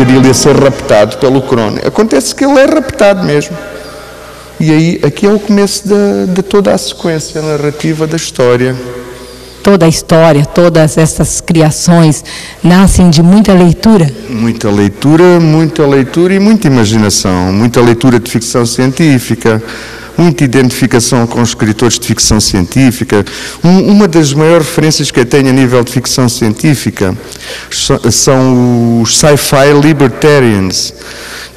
sugerir ele a ser raptado pelo Crono. Acontece que ele é raptado mesmo. E aí, aqui é o começo de toda a sequência narrativa da história. Toda a história, todas essas criações nascem de muita leitura? Muita leitura e muita imaginação. Muita leitura de ficção científica, muita identificação com escritores de ficção científica. Uma das maiores referências que eu tenho a nível de ficção científica são os sci-fi libertarians,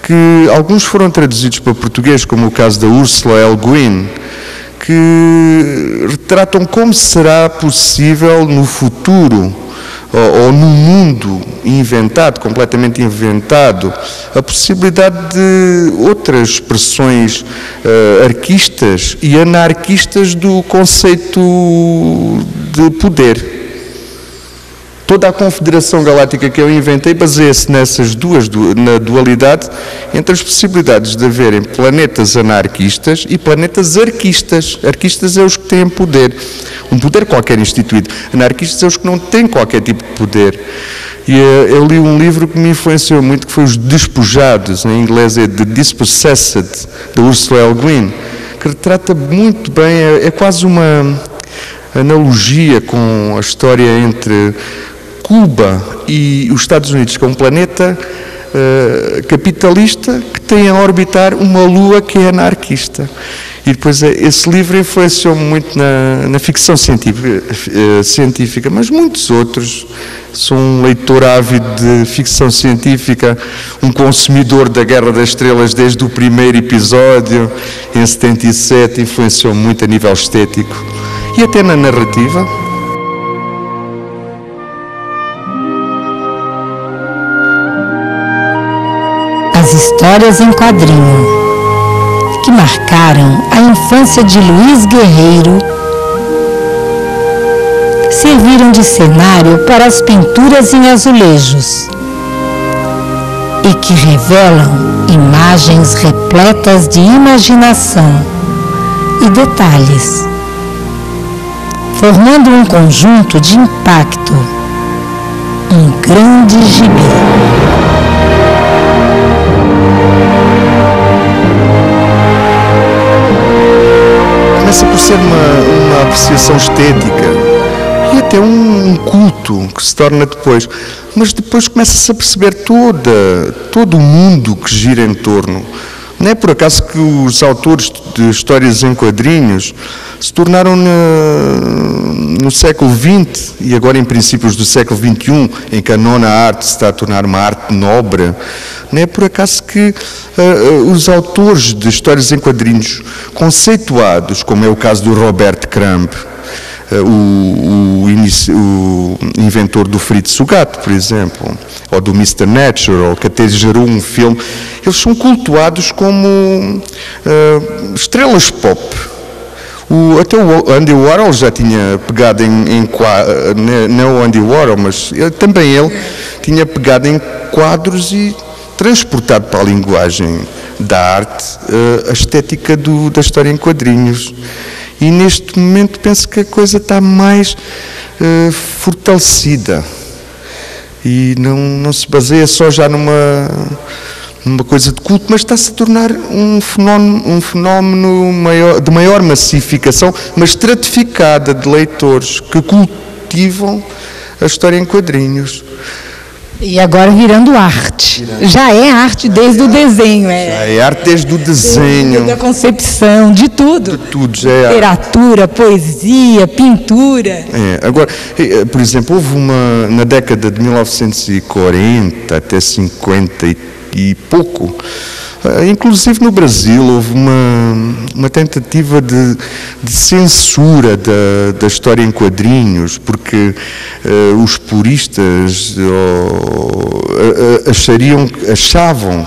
que alguns foram traduzidos para português, como o caso da Ursula Le Guin, que retratam como será possível no futuro, ou no mundo inventado, completamente inventado, a possibilidade de outras expressões arquistas e anarquistas do conceito de poder. Toda a confederação galáctica que eu inventei baseia-se nessas na dualidade entre as possibilidades de haverem planetas anarquistas e planetas arquistas. Arquistas é os que têm poder, um poder qualquer instituído. Anarquistas é os que não têm qualquer tipo de poder. E eu li um livro que me influenciou muito, que foi Os Despojados, em inglês é The Dispossessed, da Ursula Le Guin, que retrata muito bem, é quase uma analogia com a história entre Cuba e os Estados Unidos, que é um planeta capitalista que tem a orbitar uma lua que é anarquista. E depois esse livro influenciou-me muito na ficção científica, mas muitos outros. Sou um leitor ávido de ficção científica, um consumidor da Guerra das Estrelas desde o primeiro episódio, em 77, influenciou-me muito a nível estético e até na narrativa. As histórias em quadrinho que marcaram a infância de Luiz Guerreiro serviram de cenário para as pinturas em azulejos e que revelam imagens repletas de imaginação e detalhes, formando um conjunto de impacto, um grande gibi. Começa por ser uma apreciação estética e até um culto que se torna depois, mas depois começa-se a perceber todo o mundo que gira em torno. Não é por acaso que os autores de histórias em quadrinhos se tornaram no século XX e agora em princípios do século XXI, em que a nona arte se está a tornar uma arte nobre. Não é por acaso que os autores de histórias em quadrinhos conceituados, como é o caso do Robert Crumb, o inventor do Fritz o Gato, por exemplo, ou do Mr. Natural, que até gerou um filme, eles são cultuados como estrelas pop. Até o Andy Warhol já tinha pegado não o Andy Warhol, mas também ele tinha pegado em quadros e transportado para a linguagem da arte a estética da história em quadrinhos. E neste momento penso que a coisa está mais fortalecida e não se baseia só já numa coisa de culto, mas está-se a tornar um fenómeno de maior massificação, mas estratificada de leitores que cultivam a história em quadrinhos. E agora virando arte. Já é arte desde o desenho. Já é arte desde o desenho. Da concepção, de tudo. De tudo, já é literatura, poesia, pintura. Agora, por exemplo, houve na década de 1940 até 50 e pouco, inclusive no Brasil, houve uma tentativa de censura da história em quadrinhos, porque os puristas achavam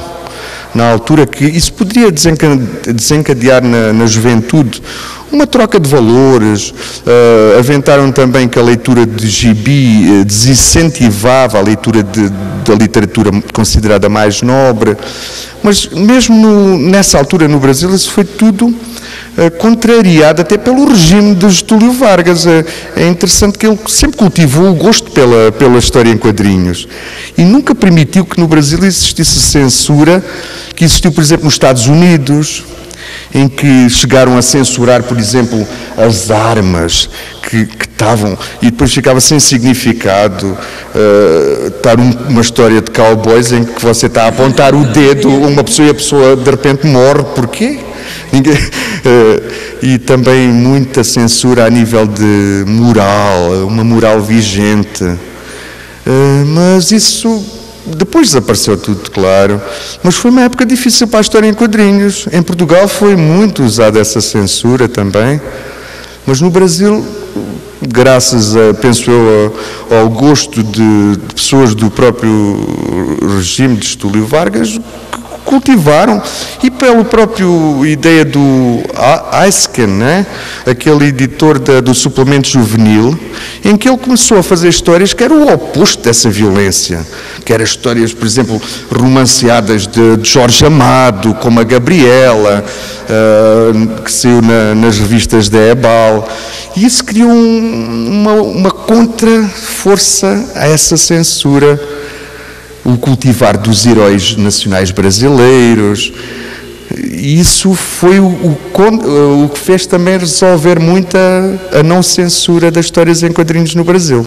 na altura que isso poderia desencadear na juventude uma troca de valores. Aventaram também que a leitura de gibi desincentivava a leitura da literatura considerada mais nobre, mas mesmo nessa altura no Brasil isso foi tudo contrariado até pelo regime de Getúlio Vargas. É interessante que ele sempre cultivou o gosto pela história em quadrinhos e nunca permitiu que no Brasil existisse censura, que existiu, por exemplo, nos Estados Unidos, em que chegaram a censurar, por exemplo, as armas que estavam, e depois ficava sem significado estar uma história de cowboys em que você está a apontar o dedo a uma pessoa e a pessoa de repente morre. Porquê? E também muita censura a nível de moral, uma moral vigente. Mas isso depois desapareceu tudo, claro. Mas foi uma época difícil para a história em quadrinhos. Em Portugal foi muito usada essa censura também. Mas no Brasil, graças, penso eu, ao gosto de pessoas do próprio regime de Getúlio Vargas, cultivaram, e pela própria ideia do Eisken, né? Aquele editor do suplemento juvenil, em que ele começou a fazer histórias que eram o oposto dessa violência, que eram histórias, por exemplo, romanceadas de Jorge Amado, como a Gabriela, que saiu nas revistas da Ebal, e isso criou uma contra-força a essa censura, o cultivar dos heróis nacionais brasileiros. E isso foi o que fez também resolver muito a não censura das histórias em quadrinhos no Brasil.